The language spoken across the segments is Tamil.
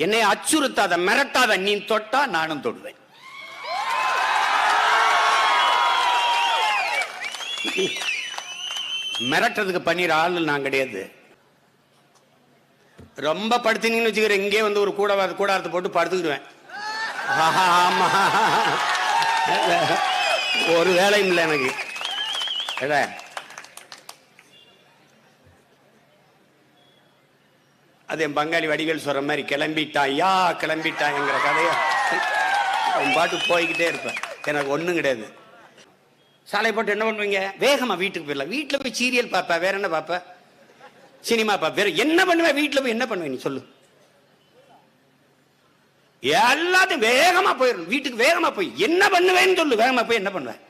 என்னை அச்சுறுத்தாத, மிரட்டாத. நீ தொட்டா நானும் தொடுவேன். மிரட்டுறதுக்கு பண்ணிற ஆள் நான் கிடையாது. ரொம்ப படுத்தீங்கன்னு வச்சுக்கிறேன், இங்கே வந்து ஒரு கூடாரத்தை போட்டு படுத்துக்கிடுவேன். ஆமா, ஒரு வேலையும் இல்லை எனக்கு. அது என் பங்காளி வடிவேல் சொல்ற மாதிரி கிளம்பிட்டாயா கிளம்பிட்டாங்கிற கதையா பாட்டு போய்கிட்டே இருப்பேன். எனக்கு ஒண்ணும் கிடையாது. சாலை போட்டு என்ன பண்ணுவீங்க? வேகமா வீட்டுக்கு போயிடலாம். வீட்டுல போய் சீரியல் பாப்பா, வேற என்ன பாப்பா? சினிமா பாப்பா, வேற என்ன பண்ணுவேன்? வீட்டுல போய் என்ன பண்ணுவேன் நீ சொல்லு? எல்லாத்தையும் வேகமா போயிடும். வீட்டுக்கு வேகமா போய் என்ன பண்ணுவேன்னு சொல்லு. வேகமா போய் என்ன பண்ணுவேன்?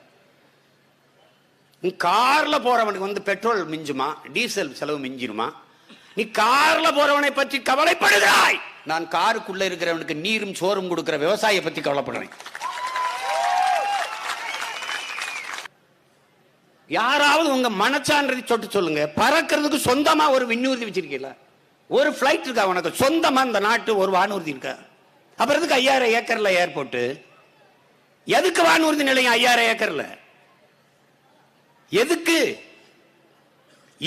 நீ கார்ல போறவனுக்கு வந்து பெட்ரோல் மிஞ்சுமா, டீசல் செலவு மிஞ்சிருமா? நீ கார்ல போறவனை பற்றி கவலைப்படுகிறாய். நான் காருக்குள்ள இருக்கிறவனுக்கு நீரும் சோறும் கொடுக்கிற விவசாயியை பத்தி கவலைப்படுறேன். யாராவது உங்க மனச்சான்றதை சொட்டு சொல்லுங்க. பறக்கிறதுக்கு சொந்தமா ஒரு விண்ணூர்தி வச்சிருக்கீங்களா? ஒரு பிளைட் இருக்கா உனக்கு சொந்தமா? இந்த நாட்டு ஒரு வானூர்தி இருக்கா? அப்புறம் எதுக்கு 5000 ஏக்கர்ல ஏர்போர்ட்? எதுக்கு வானூர்தி நிலையம் 5000 ஏக்கர்ல? எதுக்கு?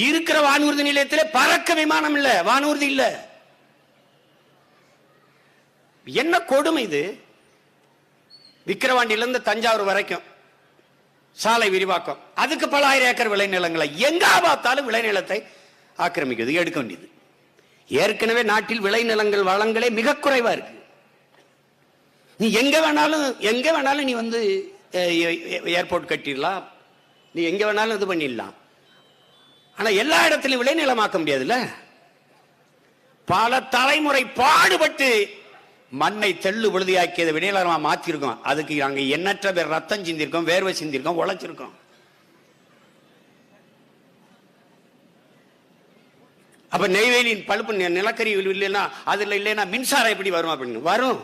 இருக்கிற வானூர்தி நிலையத்திலே பறக்க விமானம் இல்ல, வானூர்தி இல்ல. என்ன கொடுமை இது! விக்கிரவாண்டியில இருந்து தஞ்சாவூர் வரைக்கும் சாலை விரிவாக்கம், அதுக்கு பல 1000 ஏக்கர் விளைநிலங்களை எங்க பார்த்தாலும் விளைநிலத்தை ஆக்கிரமிக்கிறது, எடுக்க வேண்டியது. ஏற்கனவே நாட்டில் விளைநிலங்கள் வளங்களே மிக குறைவா இருக்கு. நீ எங்க வேணாலும் நீ வந்து ஏர்போர்ட் கட்டிடலாம், நீ எங்க வேணாலும் இது பண்ணிடலாம். ஆனா எல்லா இடத்திலும் விளைநிலமாக்க முடியாதுல்ல. பல தலைமுறை பாடுபட்டு மண்ணை தெள்ளு விழுதியாக்கியதை விளைநிலமா மாத்திருக்கோம். அதுக்கு நாங்க எண்ணற்ற பேர் ரத்தம் சிந்திருக்கோம், வேர்வை சிந்திருக்கோம், உழைச்சிருக்கோம். அப்ப நெய்வேலியின் பழுப்பு நிலக்கரி இல்லைன்னா, அதுல இல்லைன்னா மின்சாரம் எப்படி வரும்? அப்படின்னு வரும்.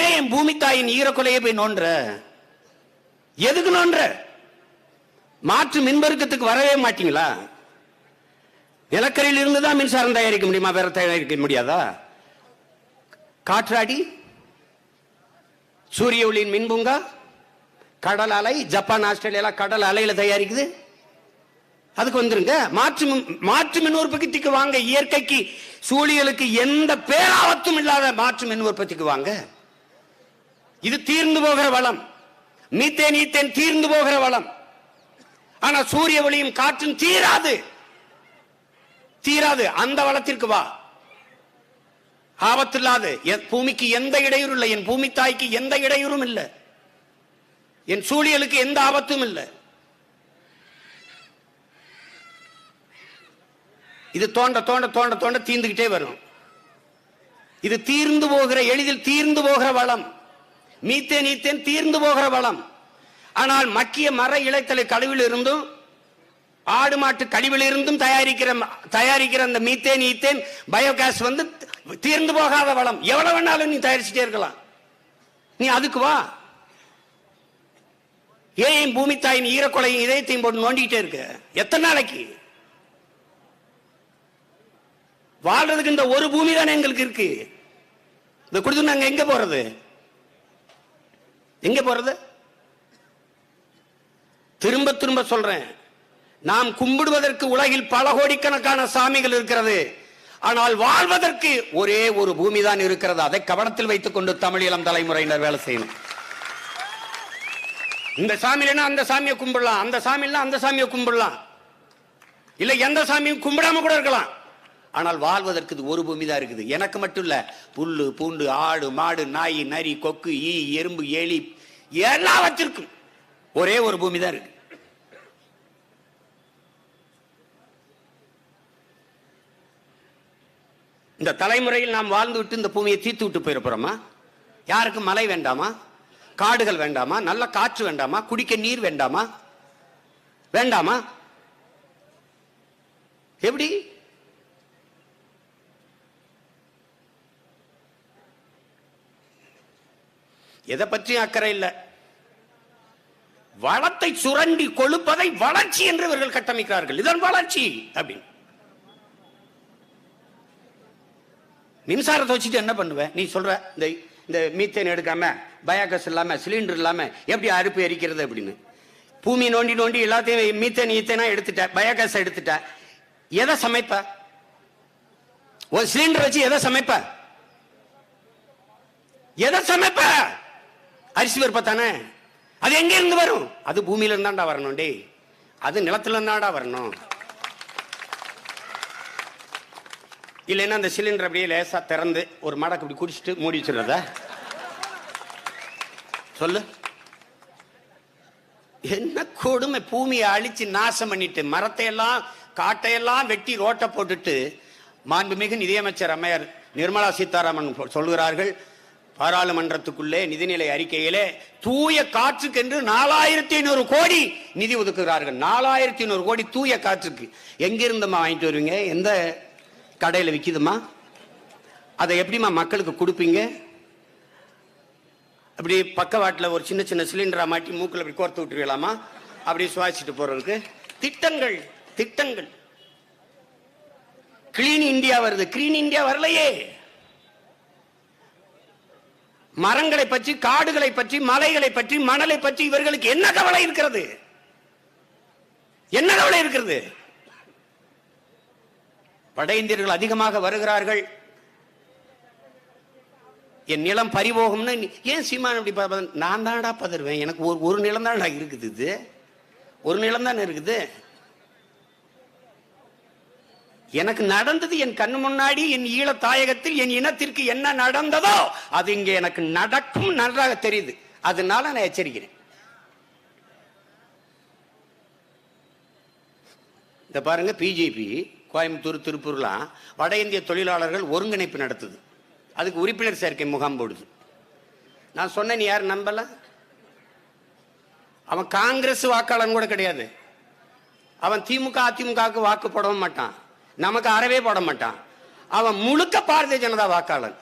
ஏன் பூமி தாயின் ஈரக்கொலையை போய் நோன்ற? எதுக்கு நோன்ற? மாற்று மின்பெருக்கத்துக்கு வரவே மாட்டீங்களா? நிலக்கரியில் இருந்துதான் மின்சாரம் தயாரிக்க முடியுமா? வேற தயாரிக்க முடியாதா? காற்றாடி, சூரிய ஒளியின் மின்பூங்கா, கடல் அலை, ஜப்பான் ஆஸ்திரேலியா கடல் அலையில தயாரிக்குது. அதுக்கு வந்துருங்க. மாற்று மின் உற்பத்திக்கு வாங்க. இயற்கைக்கு சூழியலுக்கு எந்த பேராபத்தும் இல்லாத மாற்று மின் உற்பத்திக்கு வாங்க. இது தீர்ந்து போகிற வளம். மீத்தேன் தீர்ந்து போகிற வளம். ஆனா சூரிய ஒளியும் காற்றும் தீராது. அந்த வளத்திற்கு வா. ஆபத்து இல்லாது. பூமிக்கு எந்த இடையூறும் இல்லை. என் பூமி தாய்க்கு எந்த இடையூறும் இல்லை. என் சூழியலுக்கு எந்த ஆபத்தும் இல்லை. இது தோண்ட தோண்ட தோண்ட தோண்ட தீர்ந்துகிட்டே வரும். இது தீர்ந்து போகிற, எளிதில் தீர்ந்து போகிற வளம். மீத்தேன் தீர்ந்து போகிற வளம். ஆனால் மக்கிய மர இலைத்தலை கழிவில் இருந்தும் ஆடு மாட்டு கழிவில் இருந்தும் தயாரிக்கிற அந்த மீத்தேன் பயோகேஸ் வந்து தீர்ந்து போகாத வளம். எவ்வளவு வேணாலும் நீ தயாரிச்சுட்டே இருக்கலாம். நீ அதுக்கு வா. ஏன் பூமி தாயின் ஈரக்கொலையும் இதயத்தையும் போட்டு நோண்டிக்கிட்டே இருக்க? எத்தனை நாளைக்கு வாழ்றதுக்கு? இந்த ஒரு பூமி தானே எங்களுக்கு இருக்கு. இந்த கொடுத்து நாங்க எங்க போறது? திரும்ப சொல்றேன். நாம் கும்பிடுவதற்கு உலகில் பல கோடிக்கணக்கான சாமிகள் இருக்கிறது. ஆனால் வாழ்வதற்கு ஒரே ஒரு பூமி தான் இருக்கிறது. அதை கவனத்தில் வைத்துக் கொண்டு தமிழ் இளம் தலைமுறையினர் வேலை செய்யணும். இந்த சாமியில அந்த சாமியை கும்பிடலாம், அந்த சாமியில அந்த சாமியை கும்பிடலாம், இல்ல எந்த சாமியும் கும்பிடாம கூட இருக்கலாம். ஆனால் வாழ்வதற்கு ஒரு பூமி தான் இருக்குது. எனக்கு மட்டும் இல்ல, புல்லு பூண்டு ஆடு மாடு நாய் நரி கொக்கு ஈ எறும்பு எலி எல்லாவற்றிற்கும் ஒரே ஒரு பூமி தான் இருக்கு. இந்த தலைமுறையில் நாம் வாழ்ந்து விட்டு இந்த பூமியை தீர்த்து விட்டு போயிருப்போமா? யாருக்கும் மழை வேண்டாமா? காடுகள் வேண்டாமா? நல்ல காற்று வேண்டாமா? குடிக்க நீர் வேண்டாமா? எப்படி? எதை பற்றி அக்கறை இல்லை. வளத்தை சுரண்டி கொழுப்பதை வளர்ச்சி என்று இவர்கள் கட்டமைக்கிறார்கள். இதன் வளர்ச்சி அப்படின்னு மின்சாரத்தை வச்சுட்டு என்ன பண்ணுவேன்? நீ சொல்ற இந்த மீத்தேன் எடுக்காம, பயோகேஸ் இல்லாம, சிலிண்டர் இல்லாம எப்படி அடுப்பு எரிக்கிறது அப்படின்னு. பூமி நோண்டி நோண்டி எல்லாத்தையும் மீத்தேன் ஈத்தேனா எடுத்துட்ட, பயோகேஸ் எடுத்துட்ட, எதை சமைப்ப? ஒரு சிலிண்டர் வச்சு எதை சமைப்ப? எதை சமைப்ப? அரிசி பருப்ப தானே. அது எங்க இருந்து வரும்? அது பூமியில இருந்தாண்டா வரணும். டே, அது நிலத்துல இருந்தாடா வரணும். இல்லைன்னா அந்த சிலிண்டர் அப்படியே லேசா திறந்து ஒரு மடக்கு அப்படி குடிச்சிட்டு மூடி வச்சிருந்த சொல்லு. என்ன கொடுமை! பூமியை அழிச்சு நாசம் பண்ணிட்டு, மரத்தை எல்லாம் காட்டையெல்லாம் வெட்டி ரோட்டை போட்டுட்டு, மாண்புமிகு நிதியமைச்சர் அம்மையார் நிர்மலா சீதாராமன் சொல்கிறார்கள், பாராளுமன்றத்துக்குள்ளே நிதிநிலை அறிக்கையிலே தூய காற்றுக்கு என்று 4500 கோடி நிதி ஒதுக்குகிறார்கள். 4500 கோடி தூய காற்றுக்கு. எங்கிருந்தமா வாங்கிட்டு வருவீங்க? எந்த கடையில் விற்கிதுமா? அதை எப்படிமா மக்களுக்கு கொடுப்பீங்க? அப்படி பக்கவாட்டில் ஒரு சின்ன சின்ன சிலிண்டரா மாட்டி மூக்கில் அப்படி கோர்த்து விட்டுருவீங்களாமா? அப்படி சுவாசிச்சுட்டு போறதுக்கு திட்டங்கள் திட்டங்கள். கிளீன் இந்தியா வருது, கிளீன் இந்தியா வரலையே. மரங்களை பற்றி, காடுகளை பற்றி, மலைகளை பற்றி, மணலை பற்றி இவர்களுக்கு என்ன கவலை இருக்கிறது? என்ன கவலை இருக்கிறது? வட இந்தியர்கள் அதிகமாக வருகிறார்கள். என் நிலம் பறிபோகும்னு ஏன் சீமான் அப்படி? நான் தான்டா பதறுவேன். எனக்கு ஒரு நிலம் தான் இருக்குது. இது ஒரு நிலம் தான் இருக்குது. எனக்கு நடந்தது என் கண்ணு முன்னாடி, என் ஈழ தாயகத்தில் என் இனத்திற்கு என்ன நடந்ததோ அது இங்கே எனக்கு நடக்கும் நன்றாக தெரியுது. அதனால நான் எச்சரிக்கிறேன். இந்த பாருங்க, பிஜேபி கோயம்புத்தூர், திருப்பூர்லாம் வட இந்திய தொழிலாளர்கள் ஒருங்கிணைப்பு நடத்துது. அதுக்கு உறுப்பினர் சேர்க்கை முகாம் போடுது. நான் சொன்ன நீ யார் நம்பல? அவன் காங்கிரஸ் வாக்காளன் கூட கிடையாது. அவன் திமுக அதிமுகவுக்கு வாக்கு போடவும் மாட்டான், நமக்கு அறவே போட மாட்டான். அவன் முழுக்க பாரதிய ஜனதா வாக்காளன்.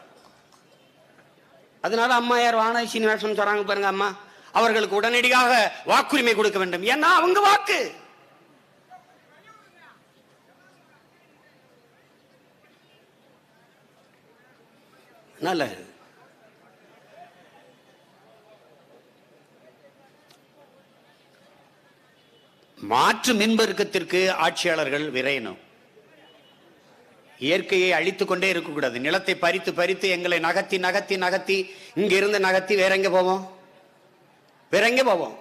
அதனால அம்மா யார் வானதி சீனிவாசன் சொல்றாங்க பாருங்க, அம்மா அவர்களுக்கு உடனடியாக வாக்குரிமை கொடுக்க வேண்டும். ஏன்னா அவங்க வாக்கு. நல்ல மாற்று மின்பெருக்கத்திற்கு ஆட்சியாளர்கள் விரையணும். இயற்கையை அழித்துக் கொண்டே இருக்கக்கூடாது. நிலத்தை பறித்து பறித்து எங்களை நகர்த்தி நகர்த்தி நகர்த்தி இங்க இருந்து நகர்த்தி வேற எங்க போவோம்? வேற எங்க போவோம்?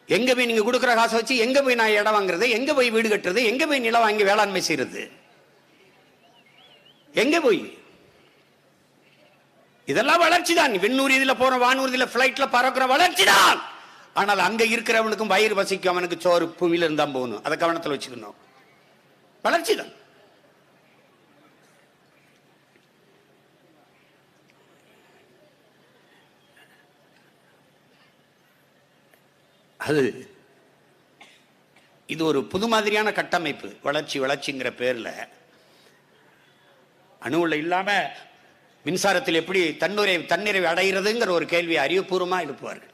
எங்க போய் நீங்க கொடுக்குற காசை வச்சு எங்க போய் நான் இடம் வாங்குறது? எங்க போய் வீடு கட்டுறது? எங்க போய் நிலம் வாங்கி வேளாண்மை செய்யறது? எங்க போய்? இதெல்லாம் வளர்ச்சி தான். விண்ணூர்தியில போற, வானூர்தியில பிளைட்ல பறக்கிற வளர்ச்சி தான். ஆனால் அங்க இருக்கிறவனுக்கும் வயிறு வசிக்கும், அவனுக்கு சோறு பூமியில இருந்தா போகணும். அதை கவனத்தில் வச்சுக்கணும். வளர்ச்சி தான். அது இது ஒரு புது மாதிரியான கட்டமைப்பு. வளர்ச்சி வளர்ச்சிங்கிற பேர்ல அணுவுல இல்லாம மின்சாரத்தில் எப்படி தன்னிறைவு அடைகிறதுங்கிற ஒரு கேள்வியை அறிவுபூர்வமா எழுப்புவார்கள்.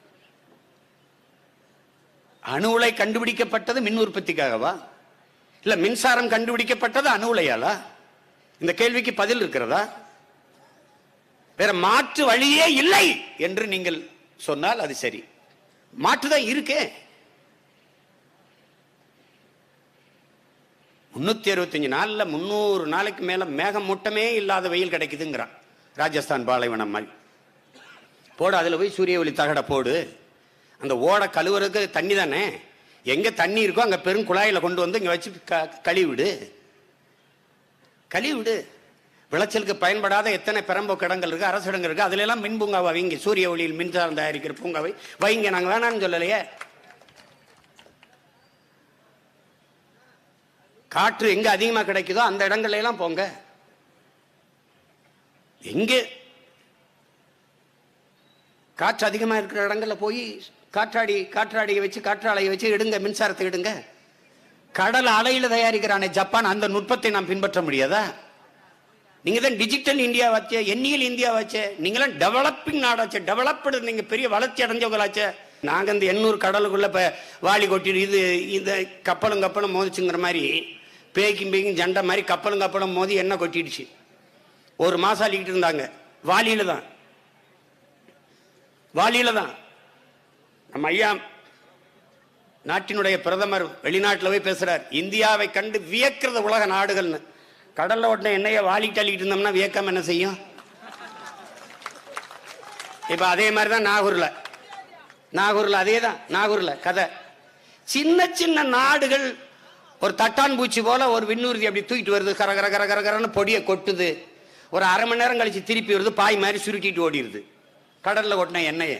அணு உலை கண்டுபிடிக்கப்பட்டது மின் உற்பத்திக்காகவா? இல்ல மின்சாரம் கண்டுபிடிக்கப்பட்டது அணு உலையாலா? இந்த கேள்விக்கு பதில் இருக்கிறதா? வேற மாற்று வழியே இல்லை என்று நீங்கள் சொன்னால் அது சரி. மாற்றுதான் இருக்கே. 365 நாள்ல 300 நாளைக்கு மேல மேகம் மூட்டமே இல்லாத வெயில் கிடைக்குதுங்கிறான். ராஜஸ்தான் பாலைவனம் மாதிரி போடு. அதுல போய் சூரிய ஒளி தகட போடு. அந்த ஓடை கழுவுறதுக்கு தண்ணி தானே. எங்க தண்ணி இருக்கோ அங்க பெரும் குழாயில கொண்டு வந்து இங்க வச்சு கழுவிடு. விளைச்சலுக்கு பயன்படாத எத்தனை பெரம்போக்கு இடங்கள் இருக்கு, அரசு இடங்கள் இருக்கு. அதுல எல்லாம் மின் பூங்காவை வைங்க. சூரிய ஒளியில் மின்சாரம் தயாரிக்கிற பூங்காவை வைங்க. நாங்க வேணாம்னு சொல்லலையே. காற்று எங்க அதிகமா கிடைக்குதோ அந்த இடங்கள்ல எல்லாம் போங்க. எங்க காற்று அதிகமா இருக்கிற இடங்கள்ல போய் காற்றாடியை வச்சு, காற்றாலையை வச்சு எடுங்க, மின்சாரத்தை எடுங்க. கடல் அலையில தயாரிக்கிறானே ஜப்பான், அந்த நுட்பத்தை நாம் பின்பற்ற முடியாதா? நீங்க தான் டிஜிட்டல் இந்தியா வச்சே, எண்ணியல் இந்தியா வச்சே. நீங்களாம் டெவலப்பிங் நாடாச்சே, டெவலப்டு. நீங்க பெரிய வளர்ச்சி அடைஞ்சவங்களாச்சே. நாங்க இந்த 800 கடலுக்குள்ள இப்ப வாளி கொட்டி இது இந்த கப்பலும் மோதிச்சுங்கிற மாதிரி பேய்க்கும் ஜண்டை மாதிரி கப்பலும் மோதி எண்ணெய் கொட்டிடுச்சு. ஒரு மாசம் அள்ளிக்கிட்டு இருந்தாங்க. வாலியில தான் நம்ம ஐயா நாட்டினுடைய பிரதமர் வெளிநாட்டில் போய் பேசுறார். இந்தியாவை கண்டு வியக்கிறது உலக நாடுகள்னு. கடல்ல ஓட்டின எண்ணெயை வாலிட்டு அள்ளிட்டு இருந்தோம்னா வியக்காம என்ன செய்யும்? இப்ப அதே மாதிரிதான் நாகூர்ல அதேதான். நாகூர்ல கதை. சின்ன சின்ன நாடுகள் ஒரு தட்டான் பூச்சி போல ஒரு விண்ணூர்தி அப்படி தூக்கிட்டு வருது, கரகர கரகரன்னு பொடியை கொட்டுது. ஒரு அரை மணி நேரம் கழிச்சு திருப்பி வருது, பாய் மாதிரி சுருட்டிட்டு ஓடிடுது. கடல்ல ஓட்டின எண்ணெயை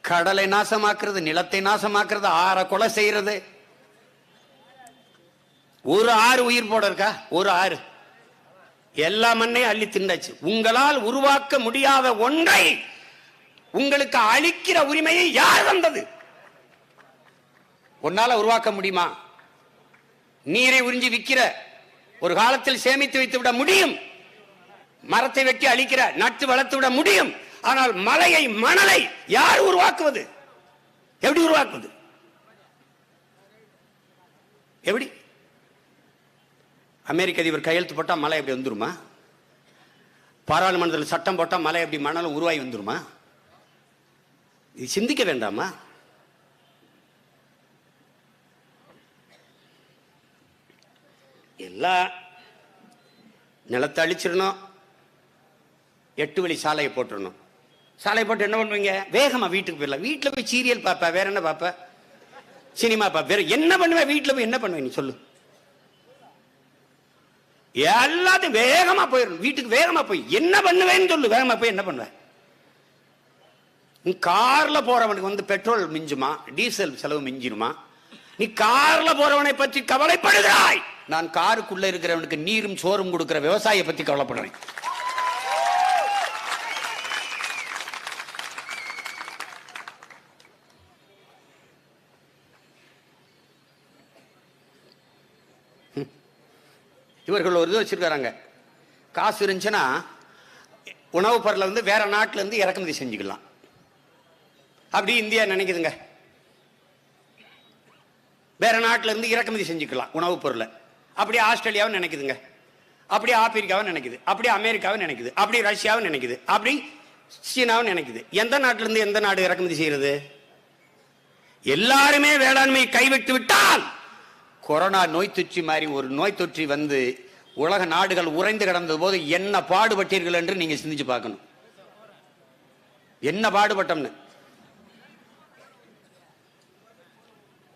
கடலை நாசமாக்குறது, நிலத்தை நாசமாக்குறது, ஆற கொலை செய்யறது. ஒரு ஆறு உயிர் போட இருக்கா? ஒரு ஆறு எல்லா மண்ணையும் அள்ளி திண்டாச்சு. உங்களால் உருவாக்க முடியாத ஒன்றை உங்களுக்கு அளிக்கிற உரிமையை யார் வந்தது? உன்னால உருவாக்க முடியுமா? நீரை உறிஞ்சி விற்கிற, ஒரு காலத்தில் சேமித்து வைத்து விட முடியும். மரத்தை வெட்டி அழிக்கிற, நட்டு வளர்த்து விட முடியும். ஆனால் மலையை, மணலை யார் உருவாக்குவது? எப்படி உருவாக்குவது? எப்படி? அமெரிக்க அதிபர் கையெழுத்து போட்டா மலை எப்படி வந்துருமா? பாராளுமன்றத்தில் சட்டம் போட்டா மலை எப்படி மணல் உருவாகி வந்துருமா? இது சிந்திக்க வேண்டாமா? எல்லா நிலத்தை அழிச்சிடணும், 8 வழி சாலையை போட்டுடணும். சாலையை போட்டு என்ன பண்ணுவீங்க? வேகமா வீட்டுக்கு போயிடலாம். வீட்டில் போய் சீரியல் பார்ப்ப, வேற என்ன பார்ப்ப? சினிமா பார்ப்ப, வேற என்ன பண்ணுவேன்? வீட்டில் போய் என்ன பண்ணுவேன் நீ சொல்லு? எல்லாத்தையும் வேகமா போயிடணும். வீட்டுக்கு வேகமா போய் என்ன பண்ணுவேன்னு சொல்லு. வேகமா போய் என்ன பண்ணுவேன்? கார்ல போறவனுக்கு வந்து பெட்ரோல் மிஞ்சுமா? டீசல் செலவு மிஞ்சிருமா? நீ கார்ல போறவனை பற்றி கவலைப்படுகிறாய். நான் காருக்குள்ள இருக்கிறவனுக்கு நீரும் சோறும் கொடுக்கிற விவசாயியை பத்தி கவலைப்படுறேன். இவர்கள் ஒரு இது வச்சிருக்காங்க. காசு இருந்துச்சுன்னா உணவுப் பொருளை வந்து வேற நாட்டில இருந்து இறக்குமதி செஞ்சுக்கலாம். அப்படி இந்தியா நினைக்குதுங்க. வேற நாட்டில இருந்து இறக்குமதி செஞ்சுக்கலாம் உணவுப் பொருளை. அப்படி ஆஸ்திரேலியாவும் நினைக்குதுங்க, அப்படி ஆப்பிரிக்காவும் நினைக்குது, அப்படி அமெரிக்காவும் நினைக்குது, அப்படி ரஷ்யாவும் நினைக்குது, அப்படி சீனாவும் நினைக்குது. எந்த நாட்டில இருந்து எந்த நாடு இறக்குமதி செய்யறது? எல்லாருமே வேளாண்மையை கைவிட்டு விட்டால் கொரோனா நோய் தொற்று மாதிரி ஒரு நோய் தொற்று வந்து உலக நாடுகள் உறைந்து கிடந்தது போது என்ன பாடுபட்டீர்கள் என்று நீங்க சிந்திச்சு பார்க்கணும். என்ன பாடுபட்டோம்னு.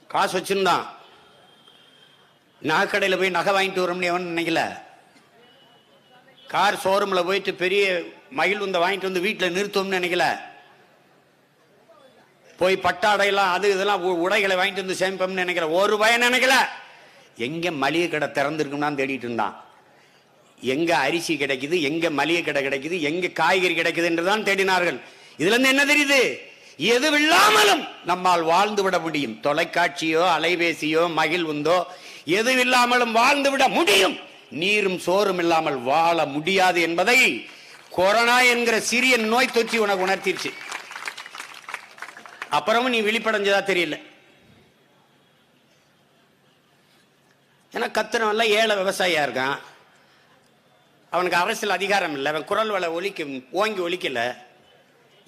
காசு வச்சிருந்தான், நகைக்கடையில் போய் நகை வாங்கிட்டு வரோம்னு எவன் நினைக்கல. கார் ஷோரூம்ல போயிட்டு பெரிய மகிழ்வுந்த வாங்கிட்டு வந்து வீட்டில் நிறுத்தோம்னு நினைக்கல. போய் பட்டாடையெல்லாம் அது இதெல்லாம் உடைகளை வாங்கிட்டு வந்து சேமிப்போம்னு நினைக்கல. ஒரு பயன் நினைக்கல. எங்க மளிகை கடை திறந்திருக்கும்னா தேடிட்டு இருந்தான். எங்க அரிசி கிடைக்குது, எங்க மளிகை கடை கிடைக்குது, எங்க காய்கறி கிடைக்குது என்றுதான் தேடினார்கள். இதுல இருந்து என்ன தெரியுது? எதுவில்லாமலும் நம்மால் வாழ்ந்து விட முடியும். தொலைக்காட்சியோ அலைபேசியோ மகிழ்வுந்தோ எதுவில்லாமலும் வாழ்ந்து விட முடியும். நீரும் சோறும் இல்லாமல் வாழ முடியாது என்பதை கொரோனா என்கிற சிறிய நோய் தொற்றி உனக்கு உணர்த்திருச்சு. அப்புறமும் நீ விழிப்படைஞ்சதா தெரியல. ஏன்னா கத்துறவன்ல ஏழை விவசாயியா இருக்கான். அவனுக்கு அரசியல் அதிகாரம் இல்லை. அவன் குரல் வள ஓங்கி ஒலிக்கல.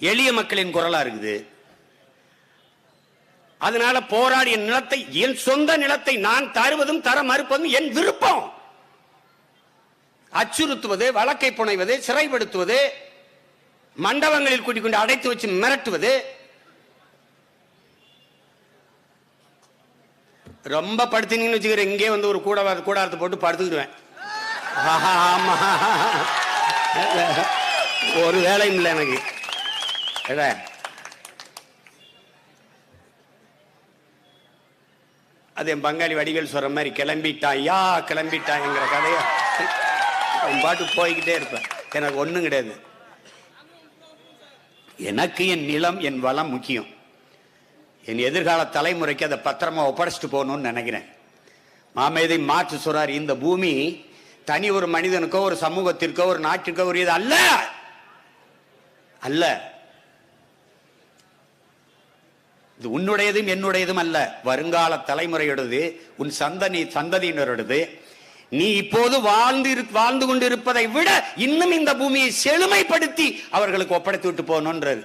எளிய மக்களின் குரலா இருக்குது. அதனால போராடிய நிலத்தை, என் சொந்த நிலத்தை நான் தருவதும் தர மறுப்பதும் என் விருப்பம். அச்சுறுத்துவது, வழக்கை புனைவது, சிறைப்படுத்துவது, மண்டபங்களில் கூட்டிக் கொண்டு அடைத்து வச்சு மிரட்டுவது, ரொம்ப படுத்தினீங்கன்னு வச்சுக்கிறேன். இங்கே வந்து ஒரு கூடாரத்தை போட்டு படுத்துக்கிடுவேன். ஒரு வேலையும் இல்லை எனக்கு. அது என் பங்காளி வடிவேல் சொல்ற மாதிரி கிளம்பிட்டாயா கிளம்பிட்டாங்கிற கதையா பாட்டு போய்கிட்டே இருப்பேன். எனக்கு ஒண்ணும் கிடையாது. எனக்கு என் நிலம், என் வளம் முக்கியம். என் எதிர்கால தலைமுறைக்கு அதை பத்திரமா ஒப்படைச்சிட்டு போகணும்னு நினைக்கிறேன். மாமேதை மாற்று சொல்றார், இந்த பூமி தனி ஒரு மனிதனுக்கோ ஒரு சமூகத்திற்கோ ஒரு நாட்டிற்கோ ஒரு இது அல்ல அல்ல. இது உன்னுடையதும் என்னுடையதும் அல்ல, வருங்கால தலைமுறையோடது, உன் சந்ததியினரோடது. நீ இப்போது வாழ்ந்து கொண்டிருப்பதை விட இன்னும் இந்த பூமியை செழுமைப்படுத்தி அவர்களுக்கு ஒப்படைத்து விட்டு போகணும்ன்றது.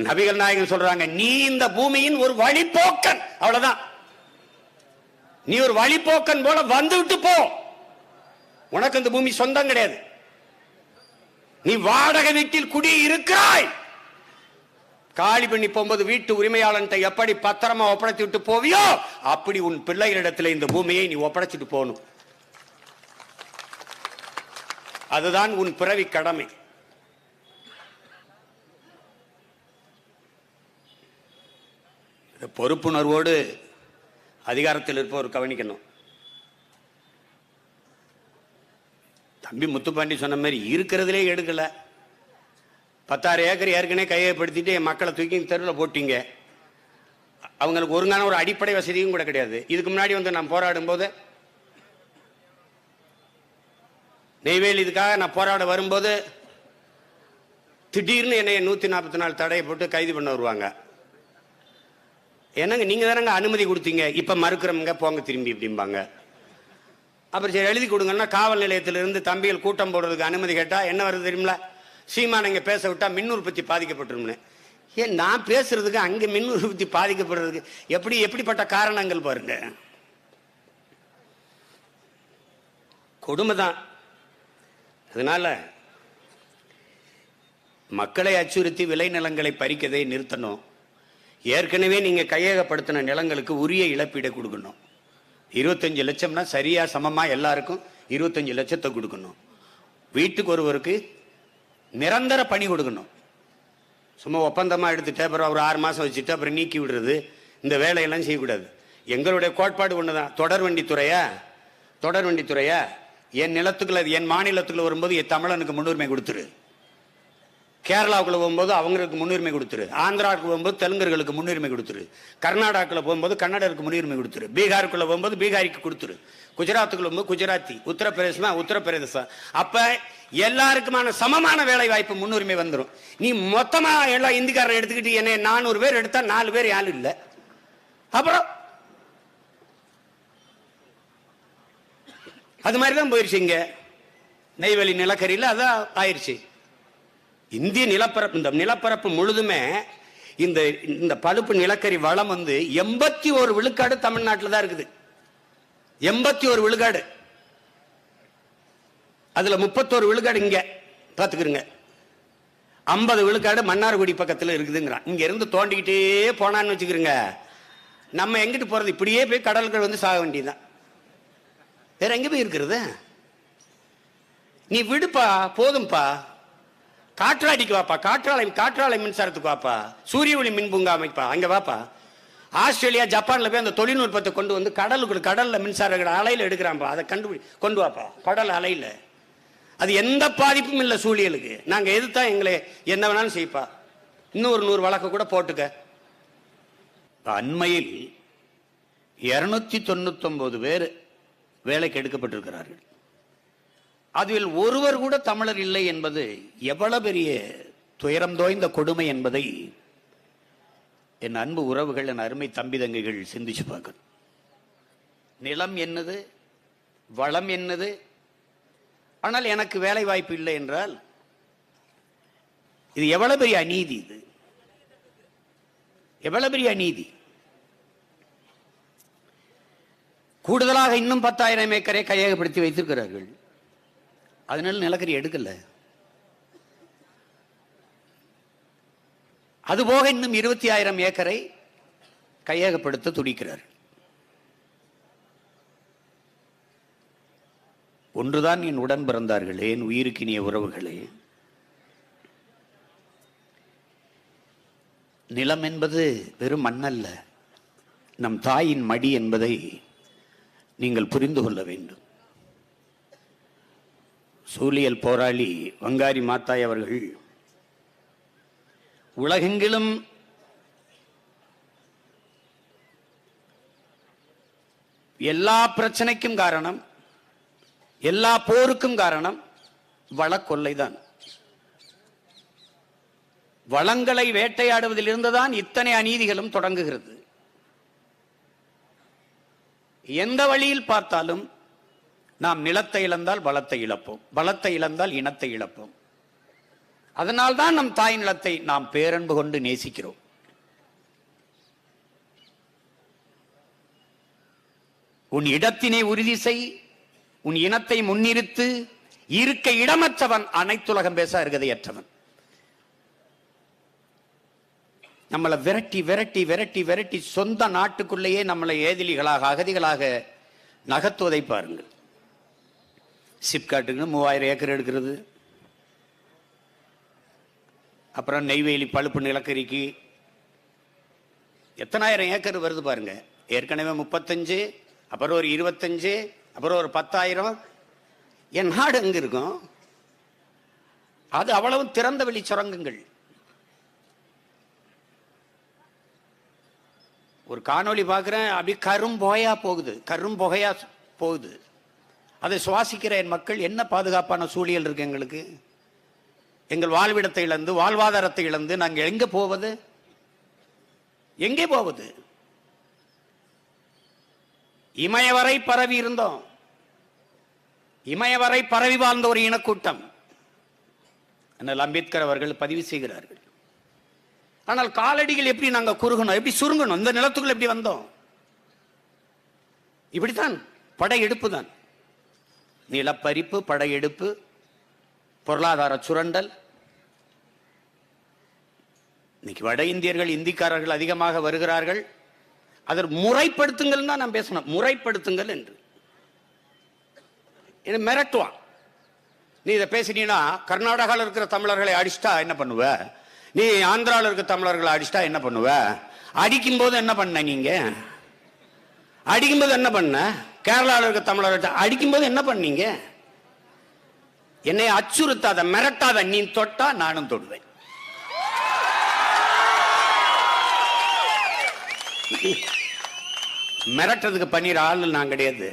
நபிகள் நாயகம் சொல்றாங்க, நீ இந்த பூமியின் ஒரு வழிபோக்கன், அவ்வளவுதான். நீ ஒரு வழிபோக்கன் போல வந்துவிட்டு போ. உனக்கு இந்த பூமி சொந்தம் கிடையாது. நீ வாடகை வீட்டில் குடி இருக்கிறாய். காலி பண்ணி போகும்போது வீட்டு உரிமையாளன்ட்ட எப்படி பத்திரமா ஒப்படைத்து விட்டு போவியோ அப்படி உன் பிள்ளைகளிடத்தில் இந்த பூமியை நீ ஒப்படைச்சிட்டு போகணும். அதுதான் உன் பிறவி கடமை. பொறுப்புணர்வோடு அதிகாரத்தில் இருப்பவர் கவனிக்கணும். தம்பி முத்துப்பாண்டி சொன்ன மாதிரி இருக்கிறதுலே எடுக்கல. 10,000 ஏக்கர் ஏற்கனவே கையகப்படுத்திட்டு என் மக்களை தூக்கி தெருவில் போட்டீங்க. அவங்களுக்கு ஒருங்கான ஒரு அடிப்படை வசதியும் கூட கிடையாது. இதுக்கு முன்னாடி வந்து நான் போராடும் போது, நெய்வேலி இதுக்காக நான் போராட வரும்போது திடீர்னு என்னை 144 தடையை போட்டு கைது பண்ண வருவாங்க. என்னங்க நீங்க தானங்க அனுமதி கொடுத்தீங்க, இப்ப மறுக்கிறவங்க போங்க திரும்பி இப்படிம்பாங்க. அப்புறம் சரி எழுதி கொடுங்கன்னா காவல் நிலையத்திலிருந்து தம்பிகள் கூட்டம் போடுறதுக்கு அனுமதி கேட்டா என்ன வருது தெரியுமில, சீமான் இங்க பேச விட்டா மின் உற்பத்தி பாதிக்கப்பட்டுரும்னு. ஏன் நான் பேசுறதுக்கு அங்க மின் உற்பத்தி பாதிக்கப்படுறதுக்கு எப்படிப்பட்ட காரணங்கள் பாருங்க. கொடுமைதான். அதனால மக்களை அச்சுறுத்தி விளைநிலங்களை பறிக்கதை நிறுத்தணும். ஏற்கனவே நீங்க கையகப்படுத்தின நிலங்களுக்கு உரிய இழப்பீடு கொடுக்கணும். 25 லட்சம்னா சரியா சமமா எல்லாருக்கும் 25 லட்சத்தை கொடுக்கணும். வீட்டுக்கு ஒருவருக்கு நிரந்தர பணி கொடுக்கணும். சும்மா ஒப்பந்தமா எடுத்துட்டு அப்புறம் ஒரு 6 மாசம் வச்சுட்டு அப்புறம் நீக்கி விடுறது, இந்த வேலையெல்லாம் செய்யக்கூடாது. எங்களுடைய கோட்பாடு ஒண்ணுதான். தொடர் வண்டித்துறையா என் நிலத்துக்குள்ள என் மாநிலத்துக்குள்ள வரும்போது என் தமிழனுக்கு முன்னுரிமை கொடுத்துரு. கேரளாவுக்குள்ள போகும்போது அவங்களுக்கு முன்னுரிமை கொடுத்துரு. ஆந்திராவுக்கு போகும்போது தெலுங்கர்களுக்கு முன்னுரிமை கொடுத்துரு. கர்நாடகாக்குள்ள போகும்போது கன்னடருக்கு முன்னுரிமை கொடுத்துரு. பீகாருக்குள்ள போகும்போது பீகாரிக்கு கொடுத்துரு. குஜராத்துக்குள்ள போகும்போது குஜராத்தி, உத்தரப்பிரதேசம். அப்ப எல்லாருக்குமான சமமான வேலை வாய்ப்பு முன்னுரிமை வந்துடும். நீ மொத்தமா எல்லா இந்திக்காரரை எடுத்துக்கிட்டு என்ன 400 பேர் எடுத்தா 4 பேர் யாரும் இல்லை. அப்புறம் அது மாதிரிதான் போயிருச்சு. இங்க நெய்வேலி நிலக்கரியில் அதான் ஆயிடுச்சு. இந்திய நிலப்பரப்பு முழுதுமே இந்த பழுப்பு நிலக்கரி வளம் வந்து 81 விழுக்காடு தமிழ்நாட்டில் தான் இருக்குது. 81 விழுக்காடு. அதுல 31 விழுக்காடு இங்க பாத்துக்கிறங்க. 50 விழுக்காடு மன்னார்குடி பக்கத்தில் இருக்குதுங்கிறான். இங்க இருந்து தோண்டிக்கிட்டே போனான்னு வச்சுக்கிறங்க, நம்ம எங்கிட்டு போறது? இப்படியே போய் கடல்கள் வந்து சாக வேண்டியதுதான். வேற எங்க போய் இருக்கிறது? நீ விடுப்பா, போதும்பா. காற்றாடிக்கு வாப்பா, காற்றாலை மின்சாரத்துக்கு வாப்பா, சூரிய ஒளி மின் பூங்கா அமைப்பா, அங்க வாப்பா. ஆஸ்திரேலியா ஜப்பான்ல போய் அந்த தொழில்நுட்பத்தை கொண்டு வந்து கடல்ல மின்சார அலையில எடுக்கிறான்ப்பா. அதை கொண்டு வாப்பா கடல் அலையில. அது எந்த பாதிப்பும் இல்லை சூழியலுக்கு. நாங்க எதுத்தா எங்களை என்ன வேணாலும் செய்ப்பா. இன்னும் ஒரு 100 வழக்கு கூட போட்டுக்க. அண்மையில் 299 பேர் வேலைக்கு எடுக்கப்பட்டிருக்கிறார்கள். அதில் ஒருவர் கூட தமிழர் இல்லை என்பது எவ்வளவு பெரிய துயரம் தோய்ந்த கொடுமை என்பதை என் அன்பு உறவுகள், என் அருமை தம்பி தங்கைகள் சிந்திச்சு பார்க்கணும். நிலம் என்னது, வளம் என்னது, ஆனால் எனக்கு வேலை வாய்ப்பு இல்லை என்றால் இது எவ்வளவு பெரிய அநீதி. இது எவ்வளவு பெரிய அநீதி. கூடுதலாக இன்னும் 10,000 ஏக்கரை கையகப்படுத்தி வைத்திருக்கிறார்கள். அதனால நிலக்கரி எடுக்கல. அதுபோக இன்னும் 20,000 ஏக்கரை கையகப்படுத்த துடிக்கிறார். ஒன்றுதான் என் உடன் பிறந்தார்களே, என் உயிருக்கினிய உறவுகளே, நிலம் என்பது வெறும் மண்ணல்ல, நம் தாயின் மடி என்பதை நீங்கள் புரிந்து கொள்ள வேண்டும். சூழியல் போராளி வங்காரி மாத்தாய் அவர்கள் உலகெங்கிலும் எல்லா பிரச்சனைக்கும் காரணம், எல்லா போருக்கும் காரணம் வளக்கொள்ளைதான். வளங்களை வேட்டையாடுவதில் இருந்துதான் இத்தனை அநீதிகளும் தொடங்குகிறது. எந்த வழியில் பார்த்தாலும் நாம் நிலத்தை இழந்தால் வளத்தை இழப்போம், வளத்தை இழந்தால் இனத்தை இழப்போம். அதனால்தான் நம் தாய் நிலத்தை நாம் பேரன்பு கொண்டு நேசிக்கிறோம். உன் இடத்தினை உறுதி செய், உன் இனத்தை முன்னிறுத்து, இருக்க இடமற்றவன் அனைத்துலகம் பேச அருகதையற்றவன். நம்மளை விரட்டி விரட்டி விரட்டி விரட்டி சொந்த நாட்டுக்குள்ளேயே நம்மளை ஏதிலிகளாக அகதிகளாக நகர்த்துவதை பாருங்கள். சிப்காட்டுக்கு 3000 ஏக்கர் எடுக்கிறது, அப்புறம் நெய்வேலி பழுப்பு நிலக்கரிக்கு எத்தனாயிரம் ஏக்கர் வருது பாருங்க. ஏற்கனவே 35, அப்புறம் ஒரு 25, அப்புறம் ஒரு 10,000. என் நாடு எங்க இருக்கும்? அது அவ்வளவு திறந்த வெளி சுரங்கங்கள். ஒரு காணொளி பார்க்கிறேன், அப்படி கரும்புகையா போகுது, கரும்புகையா போகுது. அதை சுவாசிக்கிற என் மக்கள் என்ன பாதுகாப்பான சூழல் இருக்கு எங்களுக்கு? எங்கள் வாழ்விடத்தை இழந்து வாழ்வாதாரத்தை இழந்து நாங்கள் எங்கே போவது? எங்கே போவது? இமயவரை பரவி இருந்தோம், இமயவரை பரவி வாழ்ந்த ஒரு இனக்கூட்டம். ஆனால் அம்பேத்கர் அவர்கள் பதிவு செய்கிறார்கள். ஆனால் காலடிகள் எப்படி நாங்கள் குறுகணும், எப்படி சுருங்கணும், இந்த நிலத்துக்குள் எப்படி வந்தோம்? இப்படித்தான் படையெடுப்பு தான். நிலப்பறிப்பு, படையெடுப்பு, பொருளாதார சுரண்டல். இன்னைக்கு வட இந்தியர்கள், இந்திக்காரர்கள் அதிகமாக வருகிறார்கள். அதை முறைப்படுத்துங்கள் தான் நான் பேசணும், முறைப்படுத்துங்கள் என்று. இதை மிரட்டுவான். நீ இதை பேசினீன்னா கர்நாடகாவில் இருக்கிற தமிழர்களை அடிச்சிட்டா என்ன பண்ணுவ? நீ ஆந்திராவில் இருக்க தமிழர்களை அடிச்சிட்டா என்ன பண்ணுவ? அடிக்கும் போது என்ன பண்ண? நீங்க அடிக்கும்போது என்ன பண்ண? கேரளாவில் இருக்க தமிழர்கிட்ட அடிக்கும் போது என்ன பண்ணீங்க? என்னை அச்சுறுத்தாத, மிரட்டாத. நீ தொட்டா நானும் தொடுவேன். மிரட்டுறதுக்கு பண்ணிற ஆள் நான் கிடையாது.